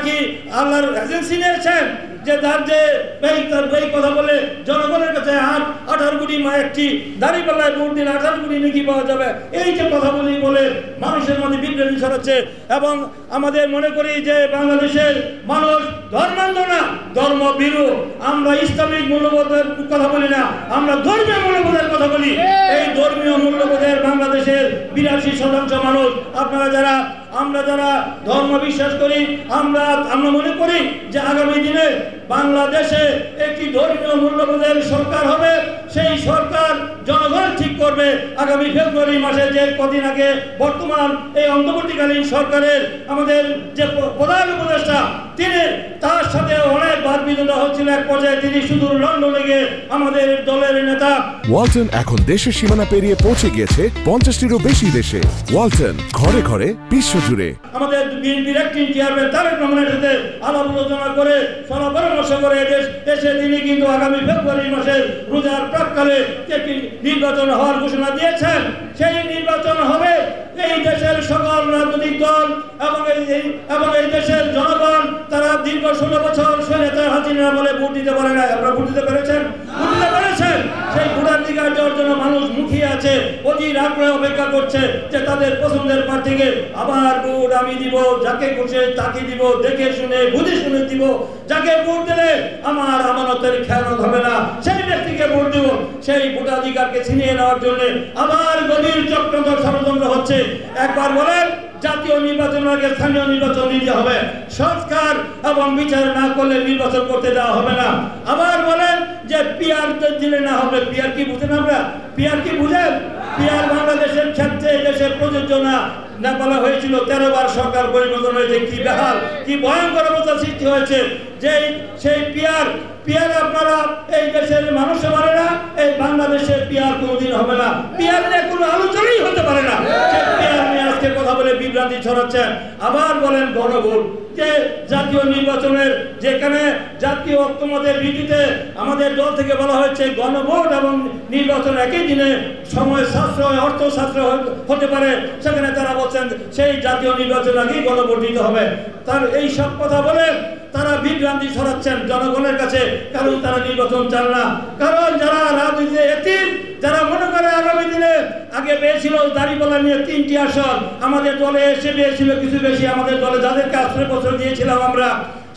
কি আল্লাহর এজেন্সি নিয়েছেন যে তার যে এই কথা বলে জনগণের কাছে 18 কোটি একটি দাঁড়িপাল্লায় ভোট দিলে 18 কোটি নাকি পাওয়া যাবে, এই যে কথা বলে মানুষের মধ্যে বিভ্রান্তি ছড়াচ্ছে। এবং আমাদের মনে করি যে বাংলাদেশের মানুষ ধর্মান্ধ না, ধর্মভীরু। আমরা ইসলামিক মূল্যবোধের কথা বলি না, আমরা ধর্মীয় মূল্যবোধের কথা বলি। এই ধর্মীয় মূল্যবোধের বাংলাদেশের 82% মানুষ, আমরা যারা ধর্ম বিশ্বাস করি, আমরা মনে করি যে আগামী দিনে বাংলাদেশে একটি ধর্মীয় মূল্যবোধের সরকার হবে। সেই সরকার জনগণ ঠিক করবে। আগামী ফেব্রুয়ারি মাসে যে কদিন আগে বর্তমান এই অন্তর্বর্তীকালীন সরকারের আমাদের যে প্রধান উপদেষ্টা, তিনি তার সাথে অনেক বাদ বিতণ্ডা হচ্ছিল। এক পর্যায়ে তিনি শুধু লন্ডনে গিয়ে আমাদের দলের নেতা ওয়ালটন এখন দেশের সীমানা পেরিয়ে পৌঁছে গিয়েছে 50টিরও বেশি দেশে। ওয়ালটন, ঘরে ঘরে বিশ্বজুড়ে। আমাদের বিএনপির অ্যাক্টিং চেয়ারম্যান তারেক রহমানের সাথে আলাপ আলোচনা করে পরামর্শ করে দেশে তিনি কিন্তু আগামী ফেব্রুয়ারি মাসের রোজার প্রাক্কালে একটি নির্বাচন হওয়ার ঘোষণা দিয়েছেন। সেই নির্বাচন হবে। এই দেশের সকল রাজনৈতিক দল এবং এই দেশের জনগণ তারা দীর্ঘ 16 বছর স্বৈরাচার হাসিনা বলে ভোট দিতে পারে না। আপনারা ভোট দিতে পেরেছেন? সেই ভোটাধিকার দেওয়ার জন্য মানুষ মুখিয়ে আছে, অধীর আগ্রহে অপেক্ষা করছে যে তাদের পছন্দের প্রার্থীকে আবার ভোট আমি দিব, যাকে খুশি তাকে দিব, দেখে শুনে বুঝে শুনে দিব। যাকে ভোট দিলে আমার আমানতের খেয়ানত হবে না, সেই ব্যক্তিকে ভোট দিব। সেই ভোটাধিকারকে ছিনিয়ে নেওয়ার জন্য আবার গভীর চক্রান্ত ষড়যন্ত্র হচ্ছে। একবার বলেন জাতীয় নির্বাচনের আগে স্থানীয় নির্বাচন দিতে হবে, সংস্কার এবং বিচার না করলে নির্বাচন করতে দেওয়া হবে না। আবার বলেন যে পিআর দিলে না হবে। পিআর কি বুঝেন? আমরা পিআর কি বুঝেন? পিআর বাংলাদেশের ক্ষেত্রে দেশের প্রযোজ্য না বলা হয়েছিল। 13 বার সরকার পরিবর্তন হয়েছে। কি বেহাল, কি ভয়ঙ্কর অবস্থা সৃষ্টি হয়েছে। যে সেই পিআর আপনারা এই দেশের মানুষে মানে না, এই বাংলাদেশে পিআর কোনোদিন হবে না। পিআর নিয়ে কোনো আলোচনাই হতে পারে না। পিআর নিয়ে আজকে কথা বলে বিভ্রান্তি ছড়াচ্ছেন। আবার বলেন গণভোট, যে জাতীয় নির্বাচনের যেখানে জাতীয় ঐক্যমতের ভিত্তিতে আমাদের দল থেকে বলা হয়েছে গণভোট এবং নির্বাচন একই দিনে সময় সাশ্রয়, অর্থ সাশ্রয় হতে পারে, সেখানে তারা বলছেন সেই জাতীয় নির্বাচন আগেই গণভোট দিতে হবে। তার এই সব কথা বলে তারা বিভ্রান্তি ছড়াচ্ছেন জনগণের কাছে। কারণ তারা নির্বাচন চান না। কারণ যারা রাজনীতিতে এতিম, যারা মনে করে আগামী দিনে আগে পেয়েছিল দাঁড়িপাল্লা নিয়ে 3টি আসন, আমাদের দলে এসে পেয়েছিল কিছু বেশি। আমাদের দলে যাদেরকে আশ্রয় বছর দিয়েছিলাম আমরা,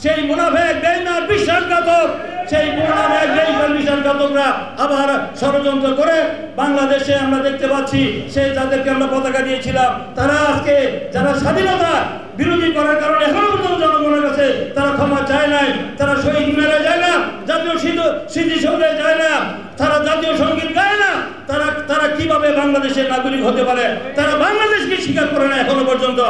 সেই মুনাফেক বেঈমান বিশ্বাসঘাতক, সেই মুনাফেক বেঈমান বিশ্বাসঘাতকরা আবার ষড়যন্ত্র করে বাংলাদেশে আমরা দেখতে পাচ্ছি সেই যাদেরকে আমরা পতাকা দিয়েছিলাম, তারা আজকে যারা স্বাধীনতা বিরোধী করার কারণে এখনো পর্যন্ত জনগণের কাছে তারা ক্ষমা চায় নাই। তারা শহীদ মিনারে যায় না, জাতীয় স্মৃতিসৌধে যায় না, তারা জাতীয় সঙ্গীত গায় না। তারা কিভাবে বাংলাদেশের নাগরিক হতে পারে? তারা বাংলাদেশকে স্বীকার করে না এখনো পর্যন্ত।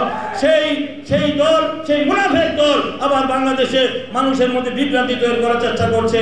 সেই দল, সেই মুনাফেক দল আবার বাংলাদেশে মানুষের মধ্যে বিভ্রান্তি তৈরি করার চেষ্টা করছে।